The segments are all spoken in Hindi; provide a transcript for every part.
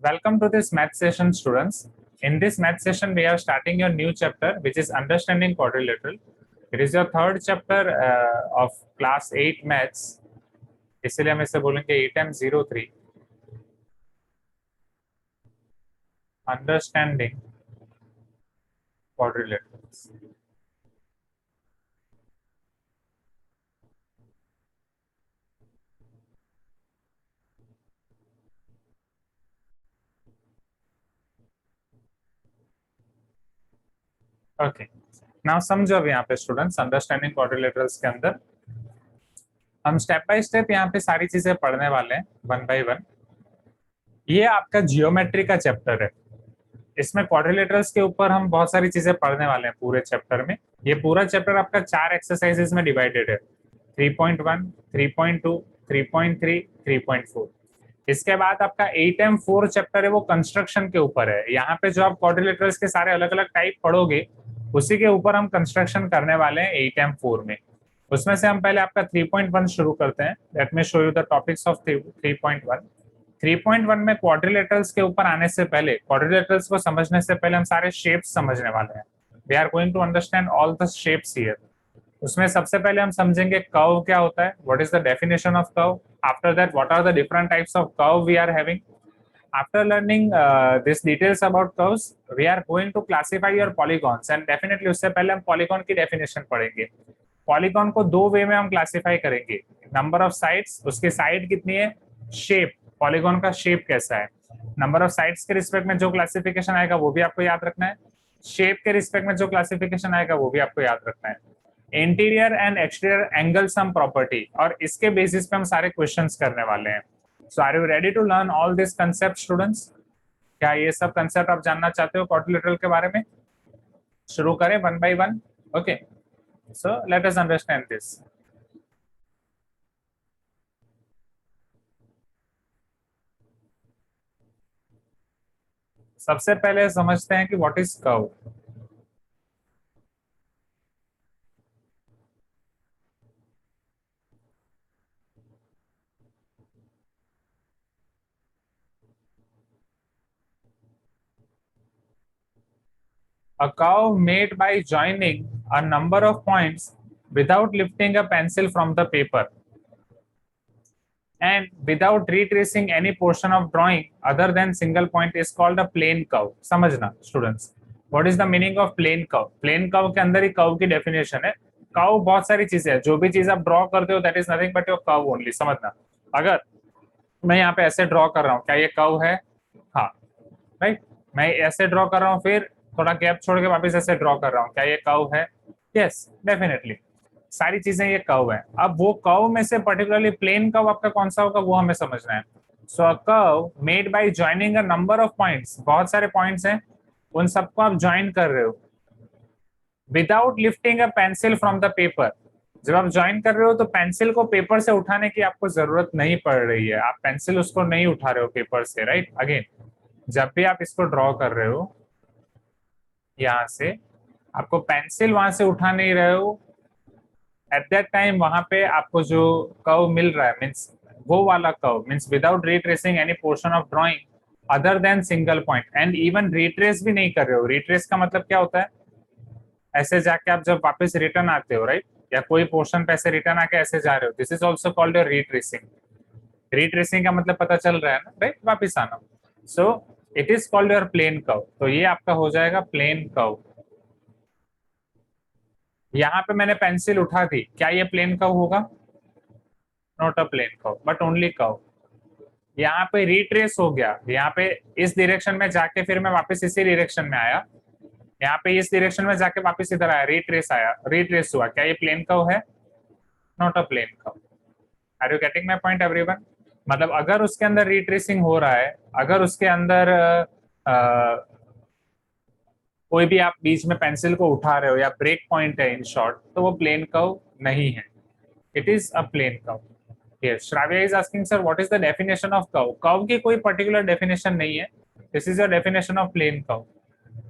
Welcome to this math session, students. In this math session, we are starting your new chapter, which is Understanding Quadrilateral. It is your third chapter of class 8 maths. इसलिए हम इसे बोलेंगे 8M03 Understanding Quadrilaterals. Okay, now समझो अब यहाँ पे स्टूडेंट्स अंडरस्टैंडिंग क्वाड्रिलेटरल्स के अंदर हम स्टेप बाय स्टेप यहाँ पे सारी चीजें पढ़ने वाले हैं वन बाय वन। ये आपका जियोमेट्री का चैप्टर है। इसमें क्वाड्रिलेटरल्स के ऊपर हम बहुत सारी चीजें पढ़ने वाले हैं पूरे चैप्टर में। ये पूरा चैप्टर आपका 4 एक्सरसाइजेस में डिवाइडेड है, 3.1, 3.2, 3.3, 3.4। इसके बाद आपका 8M4 चैप्टर है, वो कंस्ट्रक्शन के ऊपर है। यहाँ पे जो आप क्वाड्रिलेटरल्स के सारे अलग अलग टाइप पढ़ोगे उसी के ऊपर हम कंस्ट्रक्शन करने वाले हैं 8M4 में। उसमें से हम पहले आपका 3.1 शुरू करते हैं। Let me show you the topics of 3.1। 3.1 में क्वाड्रिलेटरल्स के ऊपर आने से पहले, क्वाड्रिलेटरल्स को समझने से पहले हम सारे शेप्स समझने वाले हैं। We are going to understand all the shapes here. उसमें सबसे पहले हम समझेंगे कर्व क्या होता है, what is the definition of curve. After that what are the different types of curve we are having. After learning this details about curves, we are going to classify your polygons and definitely उससे पहले हम polygon की definition पढ़ेंगे। पॉलीगॉन को दो वे में हम क्लासिफाई करेंगे, नंबर ऑफ साइड्स, उसकी साइड कितनी है, शेप, पॉलीगॉन का शेप कैसा है। नंबर ऑफ साइड्स के रिस्पेक्ट में जो क्लासिफिकेशन आएगा वो भी आपको याद रखना है। शेप के रिस्पेक्ट में जो क्लासिफिकेशन आएगा वो भी आपको याद रखना है। Interior and exterior angle sum property, और इसके बेसिस पे हम सारे क्वेश्चंस करने वाले हैं। So are you ready to learn all this concept students? क्या ये सब कंसेप्ट आप जानना चाहते हो क्वाड्रिलेटरल के बारे में? शुरू करें one by one. Okay, so let us understand this. सबसे पहले समझते हैं कि what is curve. A curve made by joining a number of points without lifting a pencil from the paper and without retracing any portion of drawing other than single point is called a plane curve. समझना students, what is the meaning of plane curve. Plane curve के अंदर ही कर्व की डेफिनेशन है। कर्व बहुत सारी चीजें है, जो भी चीज आप ड्रॉ करते हो that is nothing but your curve only. समझना, अगर मैं यहाँ पे ऐसे ड्रॉ कर रहा हूँ, क्या ये कर्व है? हाँ, राइट। मैं ऐसे ड्रॉ कर रहा हूँ, फिर थोड़ा गैप छोड़ के वापस ऐसे ड्रॉ कर रहा हूँ, क्या ये कर्व है? यस, डेफिनेटली, सारी चीजें ये कर्व है। अब वो कर्व में से पर्टिकुलरली प्लेन कर्व आपका कौन सा होगा वो हमें समझना है। So a curve made by joining a number of points, बहुत सारे पॉइंट्स हैं, उन सबको आप ज्वाइन कर रहे हो without lifting a pencil from the paper. जब आप ज्वाइन कर रहे हो तो पेंसिल को पेपर से उठाने की आपको जरूरत नहीं पड़ रही है, आप पेंसिल उसको नहीं उठा रहे हो पेपर से, राइट। अगेन, जब भी आप इसको ड्रॉ कर रहे हो यहाँ से, आपको पेंसिल वहां से उठा नहीं रहे हो। एट दैट टाइम वहां पे आपको जो कर्व मिल रहा है मीन्स वो वाला curve, means without retracing any portion of drawing other than single point, and even retrace भी नहीं कर रहे हो। रिट्रेस का मतलब क्या होता है? ऐसे जाके आप जब वापस रिटर्न आते हो, राइट, या कोई पोर्शन पे ऐसे रिटर्न आके ऐसे जा रहे हो, this is also called your retracing. Retracing का मतलब पता चल रहा है ना, राइट, वापिस आना। So it is called your plane curve. तो ये आपका हो जाएगा प्लेन कर्व। यहाँ पे मैंने पेंसिल उठा दी, क्या ये प्लेन कर्व होगा? Not a plane curve but only curve. यहाँ पे रिट्रेस हो गया, यहाँ पे इस डायरेक्शन में जाके फिर मैं वापस इसी डायरेक्शन में आया, यहाँ पे इस डायरेक्शन में जाके वापस इधर आया, रिट्रेस आया, रिट्रेस हुआ, क्या ये प्लेन कर्व है? Not a plane curve. Are you getting my point everyone? मतलब अगर उसके अंदर रिट्रेसिंग हो रहा है, अगर उसके अंदर कोई भी आप बीच में पेंसिल को उठा रहे हो या ब्रेक पॉइंट है इन शॉर्ट, तो वो प्लेन कर्व नहीं है, it is a plane curve. Yes, Shravya is asking, sir, what is the definition of curve? Curve की कोई particular definition नहीं है। This is your definition of plane curve.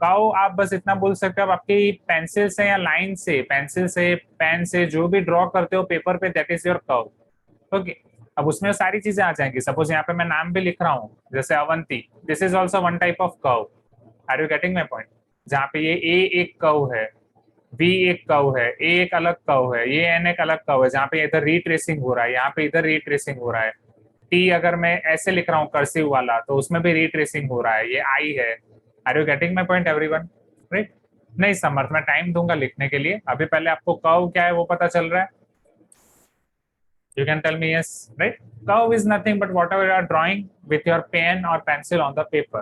Curve आप बस इतना बोल सकते हो, आप आपकी पेंसिल से या लाइन से, पेंसिल से, पेन से जो भी ड्रॉ करते हो पेपर पे, that is your curve. Okay. अब उसमें सारी चीजें आ जाएंगी। सपोज यहाँ पे मैं नाम भी लिख रहा हूँ, जैसे Avanti, this is also one type of curve. Are you getting my point? जहाँ पे ये ए एक कर्व है, बी एक कर्व है, ए एक अलग कर्व है, ये एन एक अलग कर्व है, जहाँ पे इधर रीट्रेसिंग हो रहा है, यहाँ पे इधर रीट्रेसिंग हो रहा है। टी अगर मैं ऐसे लिख रहा हूँ कर्सिव वाला, तो उसमें भी रीट्रेसिंग हो रहा है, ये आई है। Are you getting my point everyone? Right? नहीं समर्थ, मैं टाइम दूंगा लिखने के लिए, अभी पहले आपको कर्व क्या है वो पता चल रहा है? You can tell me yes, right? Curve is nothing but whatever you are drawing with your pen or pencil on the paper.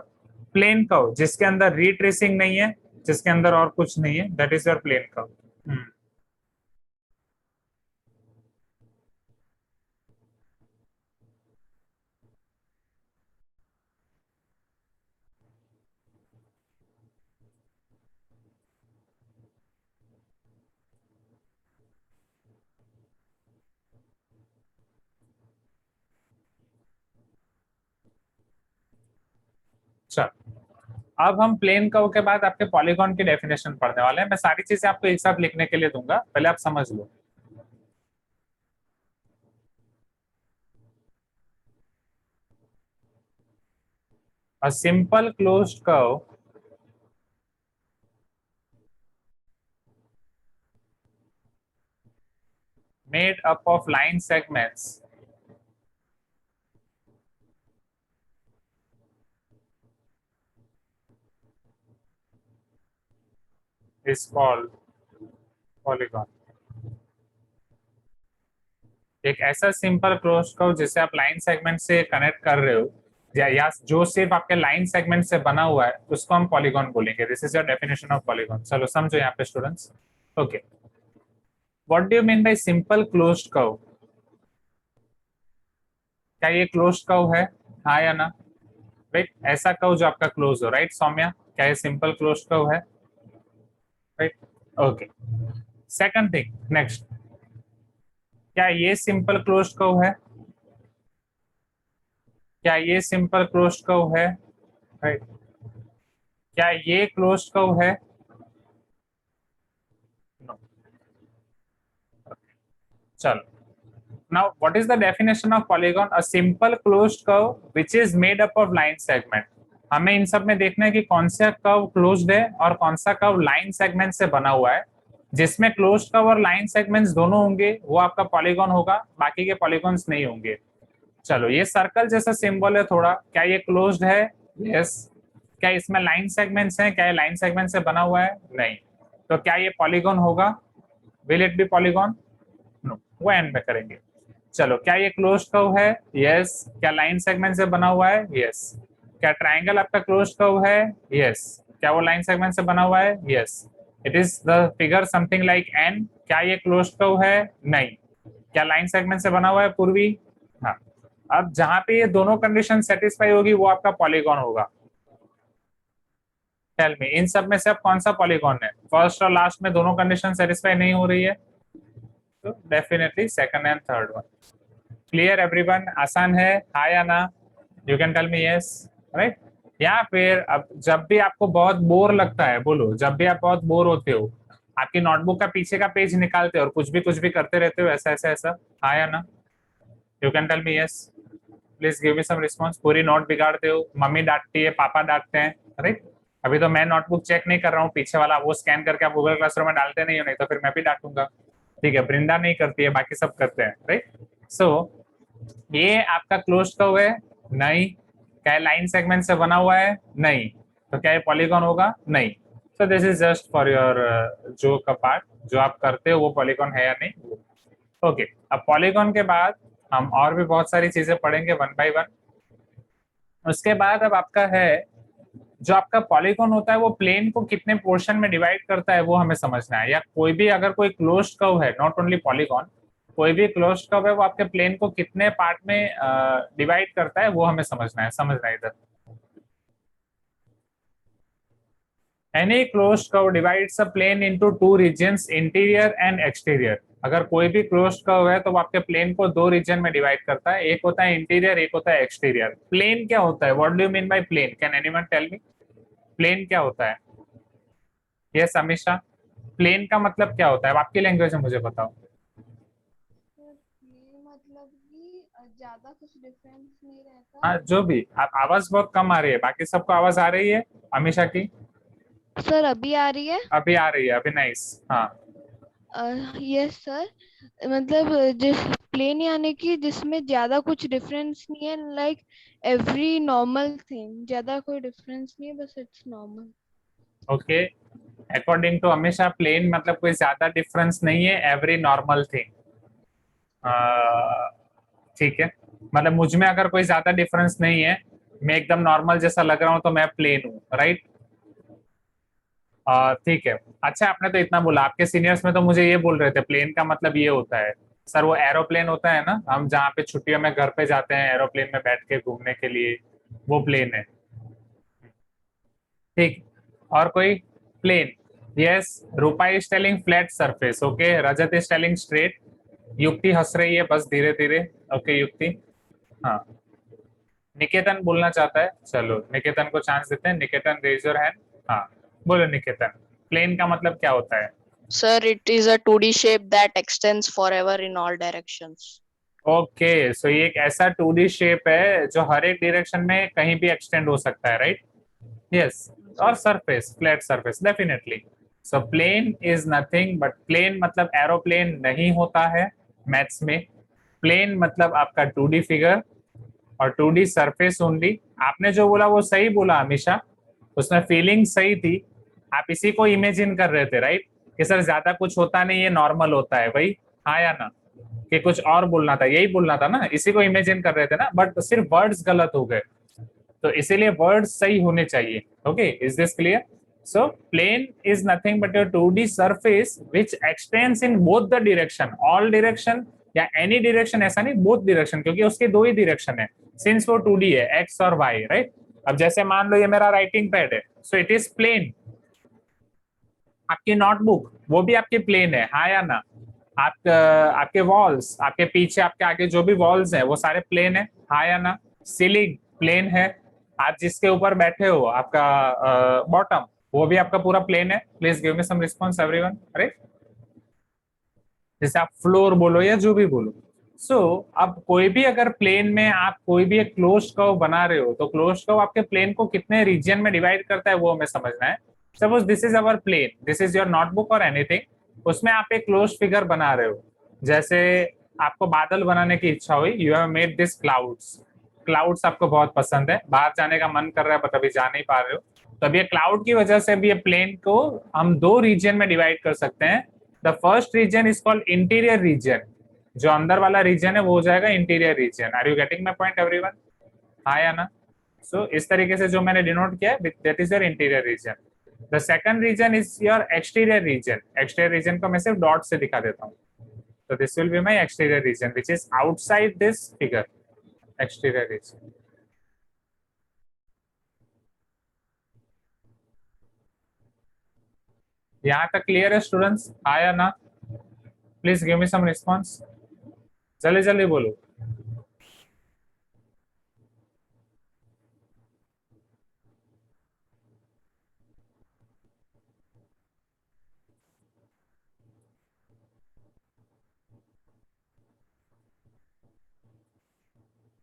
Plain curve जिसके अंदर retracing नहीं है, जिसके अंदर और कुछ नहीं है, that is your plain curve. Hmm. चल, अब हम प्लेन कर्व के बाद आपके पॉलीगॉन की डेफिनेशन पढ़ने वाले हैं। मैं सारी चीजें आपको एक साथ लिखने के लिए दूंगा, पहले आप समझ लो। A simple closed curve made up of line segments is called polygon. एक ऐसा सिंपल क्लोज कर्व जिसे आप लाइन सेगमेंट से कनेक्ट कर रहे हो, या जो सिर्फ आपके लाइन सेगमेंट से बना हुआ है, उसको हम पॉलीगॉन बोलेंगे। This is your definition of polygon. चलो समझो यहाँ पे students. Okay, what do you mean bye simple closed curve? क्या ये क्लोज्ड कर्व है, हाँ या ना? राइट, ऐसा कर्व जो आपका क्लोज हो, राइट सौम्या? क्या ये सिंपल क्लोज्ड कर्व है? Right, okay. Second thing, next, क्या ये सिंपल क्लोज्ड कर्व है? क्या ये सिंपल क्लोज्ड कर्व है? राइट, क्या ये क्लोज्ड कर्व है? नो। चलो, now what is the definition of polygon? A simple closed curve which is made up of line segment. हमें इन सब में देखना है कि कौन सा कर्व क्लोज्ड है और कौन सा कर्व लाइन सेगमेंट से बना हुआ है। जिसमें क्लोज्ड कर्व और लाइन सेगमेंट्स दोनों होंगे वो आपका पॉलीगॉन होगा, बाकी के पॉलीगॉन्स नहीं होंगे। चलो, ये सर्कल जैसा सिंबल है थोड़ा, क्या ये क्लोज्ड है? यस। क्या इसमें लाइन सेगमेंट्स हैं? क्या ये लाइन सेगमेंट से बना हुआ है? नहीं। तो क्या ये पॉलीगॉन होगा? Will it be polygon? No, वो एंड में करेंगे। चलो, क्या ये क्लोज कर्व है? यस। क्या लाइन सेगमेंट से बना हुआ है? यस। क्या ट्राइंगल आपका क्लोज कर्व है? यस। क्या वो लाइन सेगमेंट से बना हुआ है? Yes. It is the figure something like an. क्या ये क्लोज कर्व है? नहीं। क्या लाइन सेगमेंट से बना हुआ है पूर्वी? हाँ। अब जहां पे ये दोनों कंडीशन सेटिस्फाई होगी वो आपका पॉलीगॉन होगा। टेल मी, इन सब में से अब कौन सा पॉलीगॉन है? फर्स्ट और लास्ट में दोनों कंडीशन सेटिस्फाई नहीं हो रही है, तो definitely second and third one. Clear everyone? आसान है, हाँ या ना? You can tell me yes, right? या फिर अब जब भी आपको बहुत बोर लगता है, बोलो, जब भी आप बहुत बोर होते हो, आपकी नोटबुक का पीछे का पेज निकालते हो और कुछ भी करते रहते हो, ऐसा ऐसा ऐसा, हाँ या ना? You can tell me yes, please give me some response. पूरी नोट बिगाड़ते हो, मम्मी डांटती है, पापा डांटते हैं, राइट? अभी तो मैं नोटबुक चेक नहीं कर रहा हूँ, पीछे वाला वो स्कैन करके आप गूगल क्लासरूम में डालते नहीं हो, नहीं तो फिर मैं भी डांटूंगा। ठीक है, वृंदा नहीं करती है, बाकी सब करते हैं, राइट? सो ये आपका क्लोज कर्व है? नहीं। क्या लाइन सेगमेंट से बना हुआ है? नहीं। तो क्या ये पॉलीगॉन होगा? नहीं। सो this is just for your जो का पार्ट, जो आप करते हो वो पॉलीगॉन है या नहीं। ओके, अब पॉलीगॉन के बाद हम और भी बहुत सारी चीजें पढ़ेंगे वन बाय वन। उसके बाद अब आपका है, जो आपका पॉलीगॉन होता है वो प्लेन को कितने पोर्शन में डिवाइड करता है वो हमें समझना है। या कोई भी अगर कोई क्लोज्ड कर्व है, नॉट ओनली पॉलीगॉन, कोई भी क्लोज्ड कर्व है, वो आपके प्लेन को कितने पार्ट में डिवाइड करता है वो हमें समझना है। समझना है इधर। Any closed curve divides a plane into two regions, interior and exterior. अगर कोई भी क्लोज्ड कर्व है तो वो आपके प्लेन को दो रीजन में डिवाइड करता है, एक होता है इंटीरियर, एक होता है एक्सटीरियर। प्लेन क्या होता है? What do you mean by plane? Can anyone tell me, plane क्या होता है? यस अमीषा, प्लेन का मतलब क्या होता है? आपकी लैंग्वेज में मुझे बताओ। ज्यादा कुछ डिफरेंस नहीं रहता। हाँ जो भी, आप आवाज बहुत कम आ रही है, बाकी सबको आवाज आ रही है अमीशा की? सर अभी आ रही है? अभी आ रही है, अभी नाइस। हाँ यस सर। मतलब जिस प्लेन यानी कि जिसमें ज्यादा कुछ डिफरेंस नहीं है, लाइक एवरी नॉर्मल थिंग, ज्यादा कोई डिफरेंस नहीं है, बस it's normal. Okay, according to हमेशा प्लेन मतलब कोई ज्यादा डिफरेंस नहीं है, एवरी नॉर्मल थिंग। ठीक है, मतलब मुझ में अगर कोई ज्यादा डिफरेंस नहीं है, मैं एकदम नॉर्मल जैसा लग रहा हूँ, तो मैं प्लेन हूँ, राइट? ठीक है। अच्छा, आपने तो इतना बोला, आपके सीनियर्स में तो मुझे ये बोल रहे थे प्लेन का मतलब ये होता है। सर वो एरोप्लेन होता है ना, हम जहाँ पे छुट्टियों में घर पे जाते हैं एरोप्लेन में बैठ के घूमने के लिए, वो प्लेन है। ठीक। और कोई? Plane. Yes, Rupa is telling flat surface, okay, Rajat is telling straight, Yukti हंस रही है बस धीरे धीरे। ओके युक्ति। हाँ, निकेतन बोलना चाहता है, चलो निकेतन को चांस देते हैं। निकेतन रेज योर हैंड। हाँ, बोलो निकेतन, प्लेन का मतलब क्या होता है? Sir, it is a 2D shape that extends forever in all directions. Okay, so ये एक ऐसा 2D शेप है जो हर एक डायरेक्शन में कहीं भी एक्सटेंड हो सकता है, राइट? यस। और Sir. Surface, flat surface, definitely. So plane is nothing but, plane मतलब एरोप्लेन नहीं होता है मैथ्स में। प्लेन मतलब आपका 2D फिगर और 2D सरफेस ओनली। आपने जो बोला वो सही बोला हमेशा, उसमें फीलिंग सही थी। आप इसी को इमेजिन कर रहे थे, राइट? कि सर ज्यादा कुछ होता नहीं है, नॉर्मल होता है भाई। हाँ या ना? कि कुछ और बोलना था, यही बोलना था ना, इसी को इमेजिन कर रहे थे ना, बट सिर्फ वर्ड्स गलत हो गए। तो इसीलिए वर्ड्स सही होने चाहिए। Okay, is this clear? So plane is nothing but your 2D surface which extends in both the direction, all direction या एनी डायरेक्शन, ऐसा नहीं, बोथ डायरेक्शन, क्योंकि उसके दो ही डायरेक्शन है सिंस वो 2D है, एक्स और वाई, राइट? अब जैसे मान लो ये मेरा राइटिंग पैड है, सो इट इज प्लेन। आपकी नोटबुक वो भी आपकी प्लेन है, हाँ या ना? आप आपके वॉल्स, आपके पीछे आपके आगे जो भी वॉल्स है वो सारे प्लेन है, हाँ या ना? सीलिंग प्लेन है। आप जिसके ऊपर बैठे हो, आपका बॉटम, वो भी आपका पूरा प्लेन है। Please give me some response everyone. अरे, जैसे आप फ्लोर बोलो या जो भी बोलो। सो अब कोई भी अगर प्लेन में आप कोई भी एक क्लोज कर्व बना रहे हो, तो क्लोज कर्व आपके प्लेन को कितने रीजन में डिवाइड करता है वो हमें समझना है। Suppose this is our plane, this is your notebook और एनीथिंग, उसमें आप एक क्लोज फिगर बना रहे हो। जैसे आपको बादल बनाने की इच्छा हुई, you have made this clouds. Clouds आपको बहुत पसंद है, बाहर जाने का मन कर रहा है बट अभी जा नहीं पा रहे हो, तो अभी ये क्लाउड की वजह से भी ये प्लेन को हम दो रीजन में डिवाइड कर सकते हैं। The first region is called interior region, जो अंदर वाला रीजन है वो हो जाएगा interior region. Are you getting my point everyone? हाँ या ना? सो इस तरीके से जो मैंने डिनोट किया है, that is your interior region. The second region is your exterior region. Exterior region को मैं सिर्फ डॉट से दिखा देता हूँ, तो this will be my exterior region which is outside this figure, exterior region. यहाँ तक क्लियर है स्टूडेंट्स, हाँ या ना? Please give me some response, जल्दी जल्दी बोलो।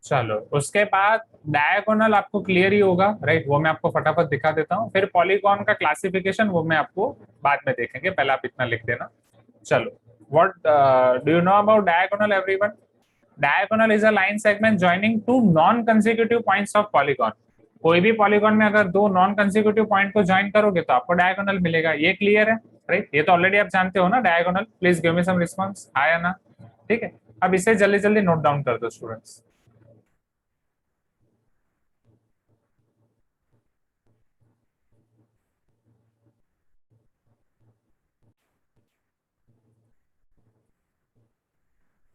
चलो उसके बाद डायगोनल आपको क्लियर ही होगा, राइट? वो मैं आपको फटाफट दिखा देता हूँ, फिर पॉलीगॉन का क्लासिफिकेशन वो मैं आपको बाद में देखेंगे, पहले आप इतना लिख देना। चलो, what do you know about diagonal everyone? Diagonal is a line segment joining two non consecutive points of polygon. कोई भी पॉलीगॉन में अगर दो नॉन कंसेक्यूटिव पॉइंट को ज्वाइन करोगे तो आपको डायगोनल मिलेगा। ये क्लियर है, राइट? ये तो ऑलरेडी आप जानते हो ना diagonal. Please give me some response, आया ना? ठीक है, अब इसे जल्दी जल्दी नोट डाउन कर दो students.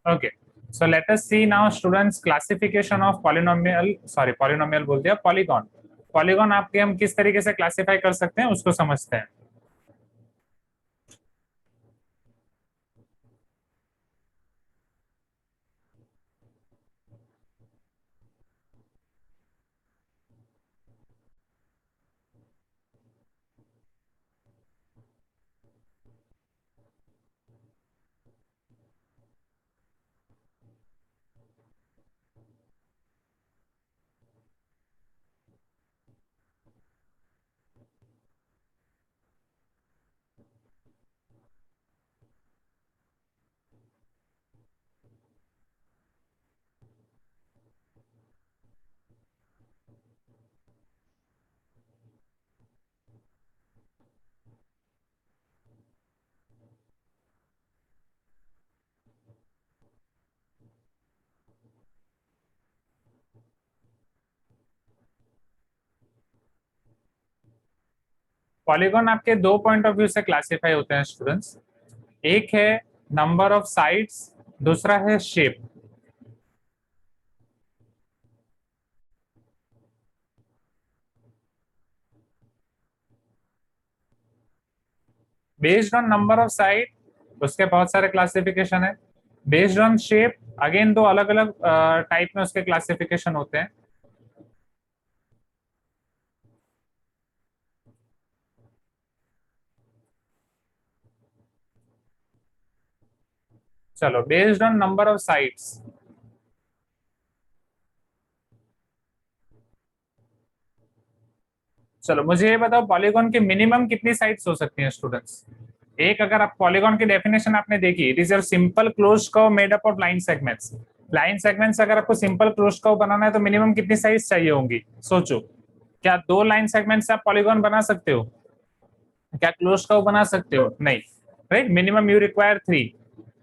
Okay, so let us see now students classification of polynomial, sorry polynomial बोल दिया, polygon। polygon आपके हम किस तरीके से क्लासिफाई कर सकते हैं उसको समझते हैं। पॉलीगॉन आपके दो पॉइंट ऑफ व्यू से क्लासिफाई होते हैं स्टूडेंट्स, एक है नंबर ऑफ साइड्स, दूसरा है shape. Based on number of side उसके बहुत सारे क्लासिफिकेशन है। बेस्ड ऑन शेप अगेन दो अलग अलग टाइप में उसके क्लासिफिकेशन होते हैं। चलो based on number of sides, चलो मुझे ये बताओ पॉलीगॉन की मिनिमम कितनी साइड्स हो सकती हैं स्टूडेंट्स। एक अगर आप पॉलीगॉन की डेफिनेशन आपने देखी, it is your simple closed curve made up of line segments. Line segments अगर आपको सिंपल क्लोज्ड कर्व बनाना है तो मिनिमम कितनी साइड्स चाहिए होंगी सोचो। क्या दो लाइन सेगमेंट से आप पॉलीगॉन बना सकते हो? क्या क्लोज कर्व बना सकते हो? नहीं, राइट, मिनिमम यू रिक्वायर 3।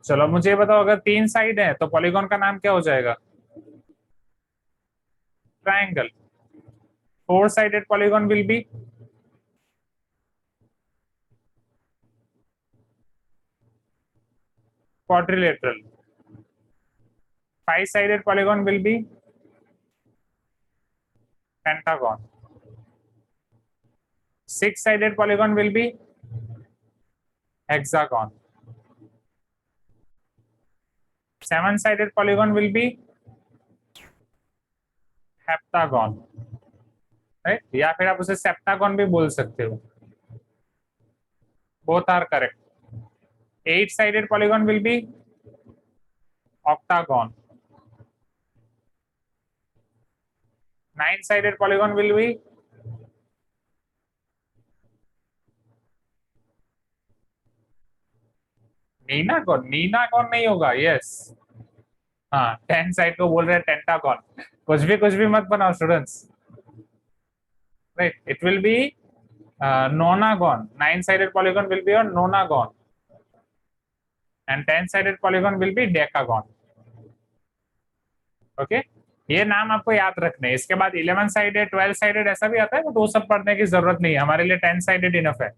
चलो मुझे ये बताओ अगर 3 साइड है तो पॉलीगॉन का नाम क्या हो जाएगा? Triangle. 4 sided polygon will be quadrilateral. 5 sided polygon will be pentagon. 6 sided polygon will be hexagon. 7 sided polygon will be heptagon, right, या फिर आप उसे सेप्टागन भी बोल सकते हो, both are correct. 8 sided polygon will be octagon. 9 sided polygon will be नीनागॉन। नीनागॉन नहीं होगा, यस। हाँ, 10 साइड को बोल रहे हैं टेंटागॉन। कुछ भी मत बनाओ students, right, it will be nonagon. 9 sided polygon will be a nonagon and 10 sided polygon will be decagon. Okay, ये नाम आपको याद रखने हैं। इसके बाद 11 साइडेड 12 साइडेड ऐसा भी आता है, बट वो सब पढ़ने की जरूरत नहीं है, हमारे लिए 10 साइडेड इनफ है।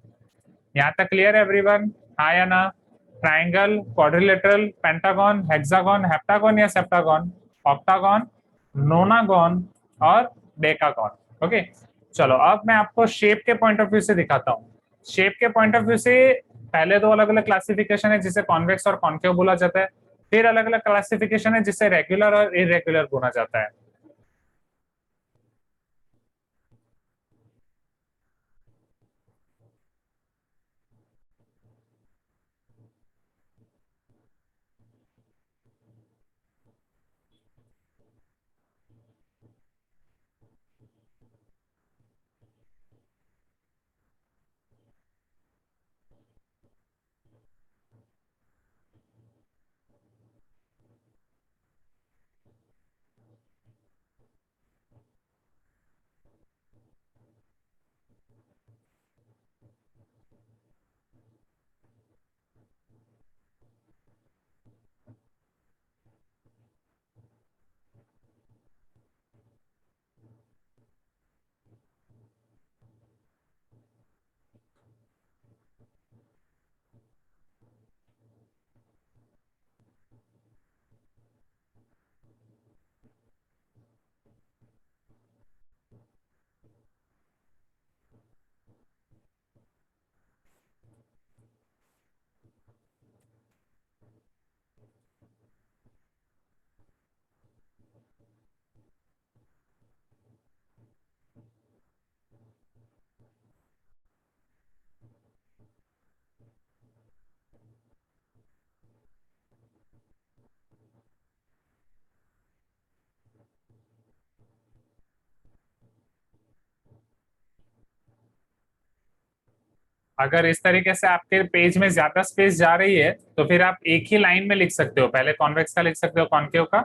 यहाँ तक क्लियर है एवरीवन? हाँ या ना? Triangle, quadrilateral, pentagon, hexagon, heptagon या सेप्टागन, ऑक्टागन, नोनागन और डेकागन। ओके, चलो अब मैं आपको शेप के पॉइंट ऑफ व्यू से दिखाता हूँ। शेप के पॉइंट ऑफ व्यू से पहले दो अलग अलग क्लासिफिकेशन है जिसे कॉन्वेक्स और कॉन्केव बोला जाता है, फिर अलग अलग क्लासिफिकेशन है जिसे रेगुलर और इरेगुलर बोला जाता है। अगर इस तरीके से आपके पेज में ज्यादा स्पेस जा रही है तो फिर आप एक ही लाइन में लिख सकते हो, पहले कॉन्वेक्स का लिख सकते हो, कॉन्केव का,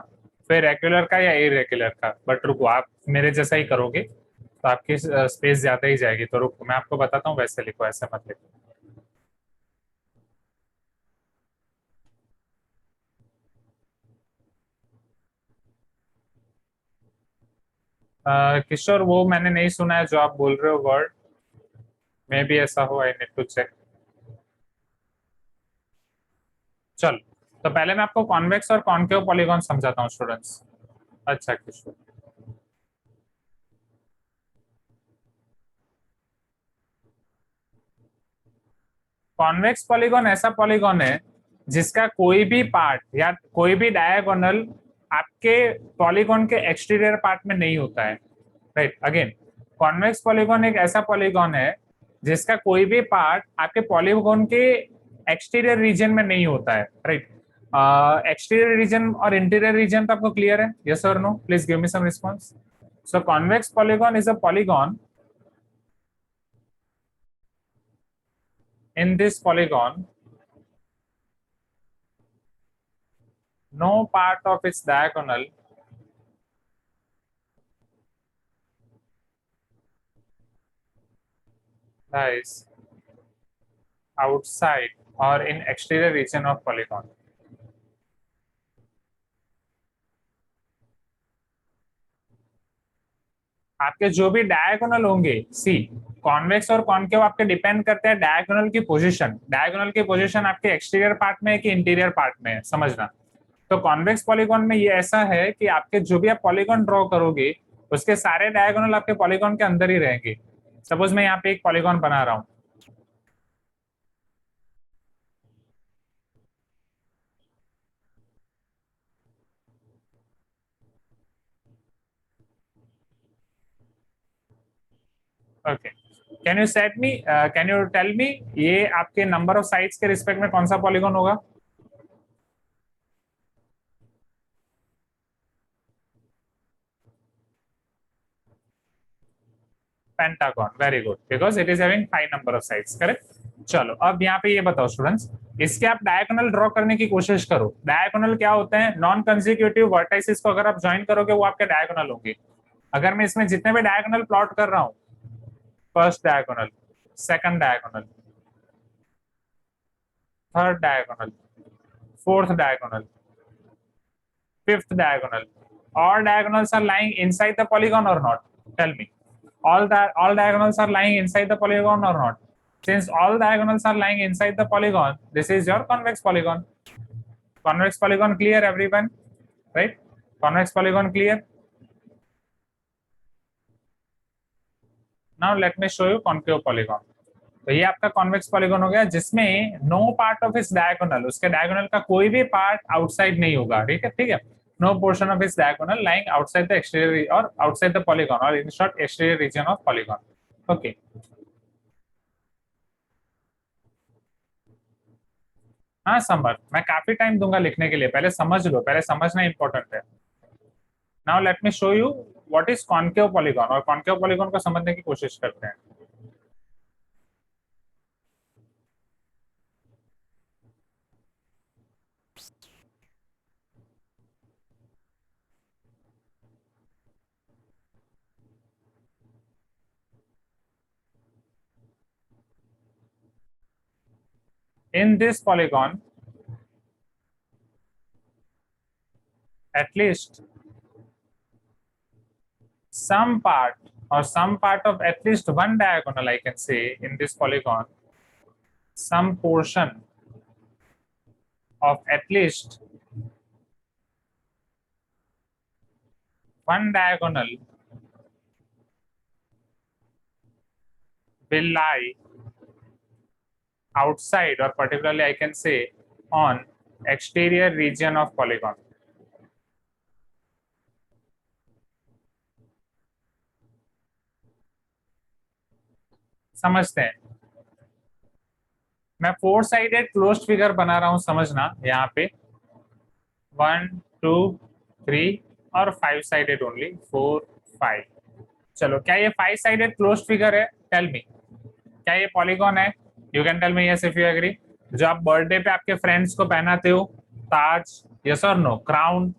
फिर रेगुलर का या इरेगुलर का। बट रुको, आप मेरे जैसा ही करोगे तो आपकी स्पेस ज्यादा ही जाएगी, तो रुको मैं आपको बताता हूँ, वैसे लिखो, ऐसे मत लिखो। किशोर, वो मैंने नहीं सुना है जो आप बोल रहे हो वर्ड, मे बी ऐसा हो, आई नीड टू चेक। चलो, तो पहले मैं आपको कॉन्वेक्स और कॉन्केव पॉलीगॉन समझाता हूँ स्टूडेंट्स। अच्छा किशोर, कॉन्वेक्स पॉलीगॉन ऐसा पॉलीगॉन है जिसका कोई भी पार्ट या कोई भी डायगोनल आपके पॉलीगॉन के एक्सटीरियर पार्ट में नहीं होता है। राइट, अगेन कॉन्वेक्स पॉलीगॉन एक ऐसा पॉलीगॉन है जिसका कोई भी पार्ट आपके पॉलीगॉन के एक्सटीरियर रीजन में नहीं होता है। राइट, एक्सटीरियर रीजन और इंटीरियर रीजन तो आपको क्लियर है? यस और no? Please give me some response. So convex polygon is a polygon, in this polygon no part of its diagonal lies outside or in exterior region of polygon. आपके जो भी डायगोनल होंगे, सी कॉन्वेक्स और कॉन्केव आपके डिपेंड करते हैं डायगोनल की पोजीशन। डायगोनल की पोजीशन आपके एक्सटीरियर पार्ट में है कि इंटीरियर पार्ट में है, समझना। तो कॉन्वेक्स पॉलीगॉन में ये ऐसा है कि आपके जो भी आप पॉलीगॉन ड्रॉ करोगे उसके सारे डायगोनल आपके पॉलीगॉन के अंदर ही रहेंगे। सपोज मैं यहाँ पे एक पॉलीगॉन बना रहा हूँ, okay, can you set me, can you tell me ये आपके नंबर ऑफ साइड्स के रिस्पेक्ट में कौन सा पॉलीगॉन होगा? Pentagon, very good, because it is having 5 number of sides, correct. चलो अब यहाँ पे ये बताओ स्टूडेंट्स, इसके आप डायगोनल ड्रॉ करने की कोशिश करो। डायगोनल क्या होते हैं? नॉन कंसेक्यूटिव वर्टाइसेस को अगर आप ज्वाइन करोगे वो आपके डायगोनल होंगे। अगर मैं इसमें जितने भी डायगोनल प्लॉट कर रहा हूँ, first diagonal, second diagonal, third diagonal, fourth diagonal, fifth diagonal, all diagonals are lying inside the polygon or not? Tell me, all diagonals are lying inside the polygon or not? Since all diagonals are lying inside the polygon, this is your convex polygon. Convex polygon clear everyone, right? Convex polygon clear. Now let me show you concave polygon. तो ये आपका कॉन्वेक्स पॉलीगॉन हो गया जिसमें नो पार्ट ऑफ इस डायगोनल, उसके डायगोनल का कोई भी पार्ट आउटसाइड नहीं होगा। ठीक है, ठीक है, नो पोर्शन ऑफ इस diagonal lying outside the exterior और आउटसाइड द पॉलीगॉन और in short exterior region of polygon. Okay, हाँ समर, मैं काफी टाइम दूंगा लिखने के लिए, पहले समझ लो, पहले समझना इंपॉर्टेंट है। Now let me show you what is concave polygon, और कॉन्केव पॉलीगॉन को समझने की कोशिश करते हैं। In this polygon, at least some part or some part of at least one diagonal, I can say, in this polygon, some portion of at least one diagonal will lie outside, or particularly I can say on exterior region of polygon. समझते हैं? मैं 4 साइडेड क्लोज्ड फिगर बना रहा हूं, समझना। यहाँ पे 1 2 3 और 5 साइडेड ओनली, 4 5। चलो, क्या ये 5 साइडेड क्लोज्ड फिगर है? टेल मी, क्या ये पॉलीगॉन है? You can tell me yes if you agree. जो आप बर्थडे पे आपके फ्रेंड्स को पहनाते हो ताज, यस और नो, क्राउन,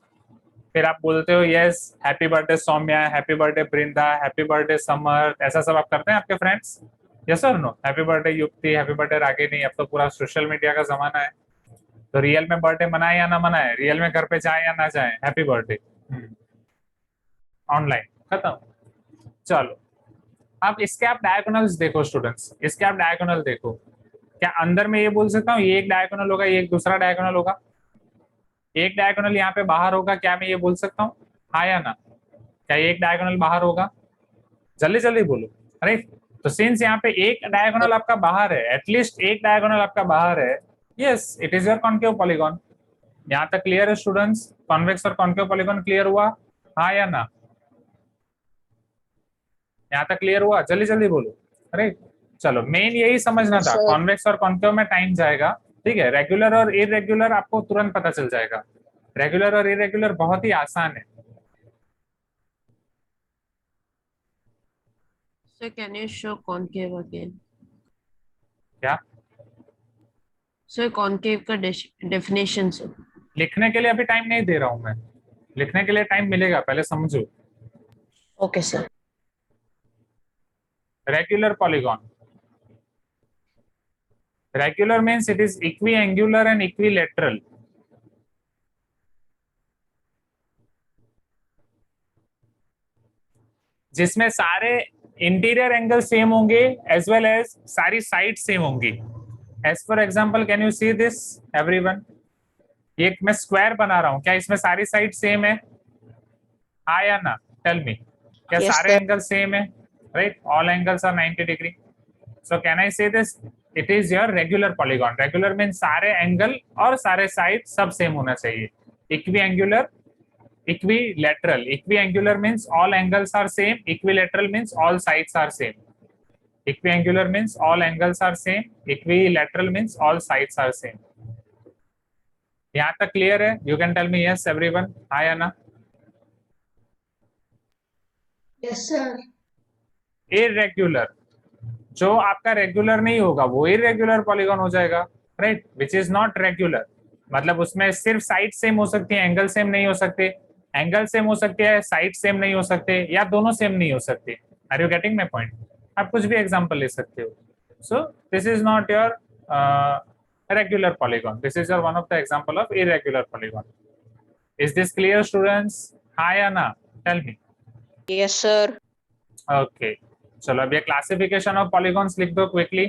फिर आप बोलते हो yes happy birthday Saumya, happy birthday Brinda, happy birthday Samar, ऐसा सब आप करते हैं आपके फ्रेंड्स? यस और no? Happy birthday Yukti, happy birthday Ragini. अब तो पूरा सोशल मीडिया का जमाना है, तो रियल में बर्थडे मनाए या ना मनाए, रियल में घर पे जाए या ना जाए, हैप्पी बर्थडे ऑनलाइन खत्म। चलो, अब इसके आप डायगोनल्स देखो स्टूडेंट्स, इसके आप डायगोनल देखो। क्या अंदर में ये बोल सकता हूँ ये एक डायगोनल होगा, ये एक दूसरा डायगोनल होगा? एक डायगोनल यहाँ पे बाहर होगा, क्या मैं ये बोल सकता हूँ? हाँ या ना? क्या ये एक डायगोनल बाहर होगा? जल्दी जल्दी बोलो। अरे तो सिंस यहाँ पे एक डायगोनल आपका बाहर है, एटलीस्ट एक डायगोनल आपका बाहर है, yes it is your concave polygon. यहाँ तक क्लियर है स्टूडेंट्स? कॉन्वेक्स और कॉन्केव पॉलीगॉन क्लियर हुआ? हाँ या ना? यहाँ तक क्लियर हुआ? जल्दी जल्दी बोलो। अरे चलो, मेन यही समझना था, Sir. कॉन्वेक्स और कॉन्केव में टाइम जाएगा, ठीक है। रेगुलर और इरेगुलर आपको तुरंत पता चल जाएगा। रेगुलर और इरेगुलर बहुत ही आसान है। So can you show concave again? क्या? So concave का definition sir. लिखने के लिए अभी टाइम नहीं दे रहा हूं मैं, लिखने के लिए टाइम मिलेगा, पहले समझो। Okay sir. Regular polygon. Regular means it is equiangular and equilateral. जिसमें सारे इंटीरियर एंगल सेम होंगे एज वेल एज सारी साइड सेम होंगी। As for example can you see this everyone? ये मैं स्क्वायर बना रहा हूं, क्या इसमें सारी साइड सेम है? हाँ या ना? टेल मी, क्या Yes, सारे sir. एंगल सेम है? Right, all angles are 90 degree. So can I say this? It is your regular polygon. Regular means सारे एंगल और सारे साइड सब सेम होना चाहिए। Equiangular, equilateral. Equiangular means all angles are same. Equilateral means all sides are same. Equiangular means all angles are same. Equilateral means all sides are same. यहाँ तक क्लियर है? You can tell me yes everyone. हाँ या ना? Yes, sir. Irregular, जो आपका रेगुलर नहीं होगा वो इरेगुलर पॉलीगॉन हो जाएगा, right, which is not regular. मतलब उसमें सिर्फ साइड सेम हो सकती है, एंगल सेम नहीं हो सकते। एंगल सेम हो सकते हैं, साइड सेम नहीं हो सकते, या दोनों सेम नहीं हो सकते। Are you getting my point? आप कुछ भी एग्जांपल ले सकते हो। So this is not your regular polygon, this is your one of the example of irregular polygon. Is this clear students? हाँ या ना? Tell me. Yes, sir. Okay, चलो अब ये क्लासिफिकेशन ऑफ पॉलीगॉन्स लिख दो quickly.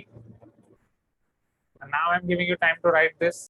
Now I am giving you time to write this.